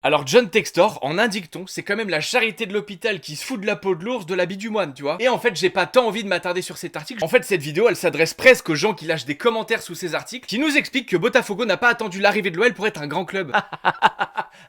Alors John Textor, en un dicton, c'est quand même la charité de l'hôpital qui se fout de la peau de l'ours de l'habit du moine, tu vois. Et en fait, j'ai pas tant envie de m'attarder sur cet article. En fait, cette vidéo, elle s'adresse presque aux gens qui lâchent des commentaires sous ces articles, qui nous expliquent que Botafogo n'a pas attendu l'arrivée de l'OL pour être un grand club.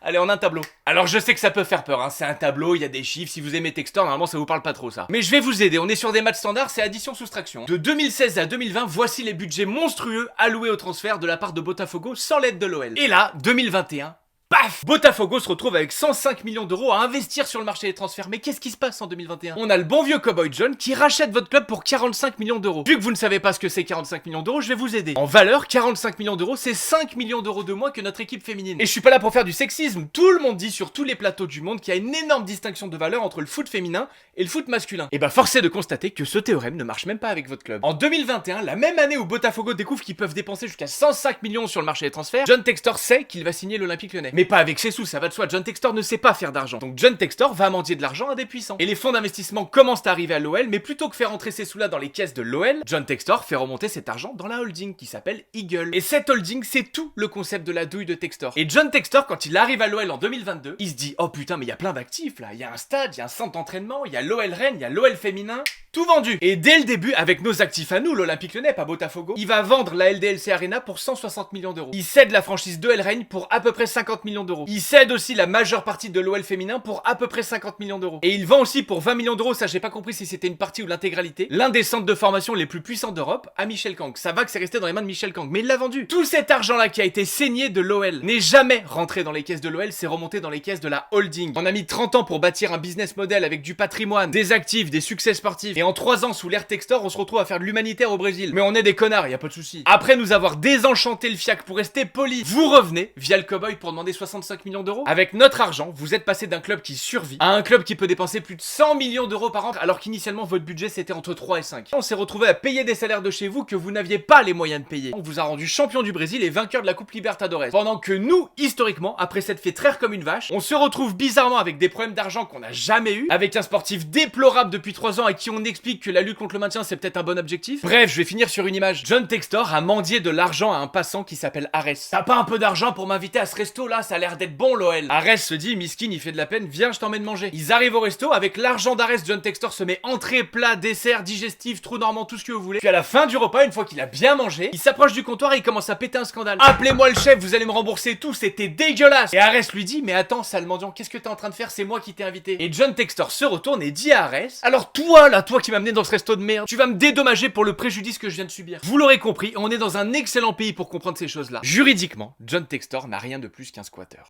Allez, en un tableau. Alors je sais que ça peut faire peur, hein. C'est un tableau, il y a des chiffres, si vous aimez Textor, normalement ça vous parle pas trop ça. Mais je vais vous aider, on est sur des maths standards, c'est addition-soustraction. De 2016 à 2020, voici les budgets monstrueux alloués au transfert de la part de Botafogo sans l'aide de l'OL. Et là, 2021... paf! Botafogo se retrouve avec 105 millions d'euros à investir sur le marché des transferts. Mais qu'est-ce qui se passe en 2021? On a le bon vieux Cowboy John qui rachète votre club pour 45 millions d'euros. Vu que vous ne savez pas ce que c'est 45 millions d'euros, je vais vous aider. En valeur, 45 millions d'euros, c'est 5 millions d'euros de moins que notre équipe féminine. Et je suis pas là pour faire du sexisme. Tout le monde dit sur tous les plateaux du monde qu'il y a une énorme distinction de valeur entre le foot féminin et le foot masculin. Et bah force est de constater que ce théorème ne marche même pas avec votre club. En 2021, la même année où Botafogo découvre qu'ils peuvent dépenser jusqu'à 105 millions sur le marché des transferts, John Textor sait qu'il va signer l'Olympique Lyonnais. Mais pas avec ses sous, ça va de soi, John Textor ne sait pas faire d'argent. Donc John Textor va mendier de l'argent à des puissants. Et les fonds d'investissement commencent à arriver à l'OL, mais plutôt que faire entrer ces sous-là dans les caisses de l'OL, John Textor fait remonter cet argent dans la holding qui s'appelle Eagle. Et cette holding, c'est tout le concept de la douille de Textor. Et John Textor, quand il arrive à l'OL en 2022, il se dit « Oh putain, mais il y a plein d'actifs là, il y a un stade, il y a un centre d'entraînement, il y a l'OL Rennes, il y a l'OL féminin... » Tout vendu. Et dès le début, avec nos actifs à nous, l'Olympique Lyonnais, pas Botafogo, il va vendre la LDLC Arena pour 160 millions d'euros. Il cède la franchise de El Rennes pour à peu près 50 millions d'euros. Il cède aussi la majeure partie de l'OL féminin pour à peu près 50 millions d'euros. Et il vend aussi pour 20 millions d'euros, ça j'ai pas compris si c'était une partie ou l'intégralité, l'un des centres de formation les plus puissants d'Europe à Michel Kang. Ça va que c'est resté dans les mains de Michel Kang, mais il l'a vendu. Tout cet argent-là qui a été saigné de l'OL n'est jamais rentré dans les caisses de l'OL, c'est remonté dans les caisses de la holding. On a mis 30 ans pour bâtir un business model avec du patrimoine, des actifs, des succès sportifs. Et en 3 ans, sous l'ère Textor, on se retrouve à faire de l'humanitaire au Brésil. Mais on est des connards, y a pas de souci. Après nous avoir désenchanté le fiac pour rester poli, vous revenez via le Cowboy pour demander 65 millions d'euros. Avec notre argent, vous êtes passé d'un club qui survit à un club qui peut dépenser plus de 100 millions d'euros par an, alors qu'initialement votre budget c'était entre 3 et 5. On s'est retrouvé à payer des salaires de chez vous que vous n'aviez pas les moyens de payer. On vous a rendu champion du Brésil et vainqueur de la Coupe Libertadores. Pendant que nous, historiquement, après s'être fait traire comme une vache, on se retrouve bizarrement avec des problèmes d'argent qu'on n'a jamais eu, avec un sportif déplorable depuis 3 ans à qui on explique que la lutte contre le maintien c'est peut-être un bon objectif. Bref, je vais finir sur une image. John Textor a mendié de l'argent à un passant qui s'appelle Arès. T'as pas un peu d'argent pour m'inviter à ce resto là? Ça a l'air d'être bon l'OL. Arès se dit, miskin, il fait de la peine, viens, je t'emmène manger. Ils arrivent au resto, avec l'argent d'Arès, John Textor se met entrée, plat, dessert, digestif, trou normand, tout ce que vous voulez. Puis à la fin du repas, une fois qu'il a bien mangé, il s'approche du comptoir et il commence à péter un scandale. Appelez-moi le chef, vous allez me rembourser tout, c'était dégueulasse. Et Arès lui dit, mais attends, sale mendiant, qu'est-ce que t'es en train de faire? C'est moi qui t'ai invité. Et John Textor se retourne et dit à Arès, alors toi là, toi qui m'as amené dans ce resto de merde, tu vas me dédommager pour le préjudice que je viens de subir. Vous l'aurez compris, on est dans un excellent pays pour comprendre ces choses-là. Juridiquement, John Textor n'a rien de plus qu'un squatteur.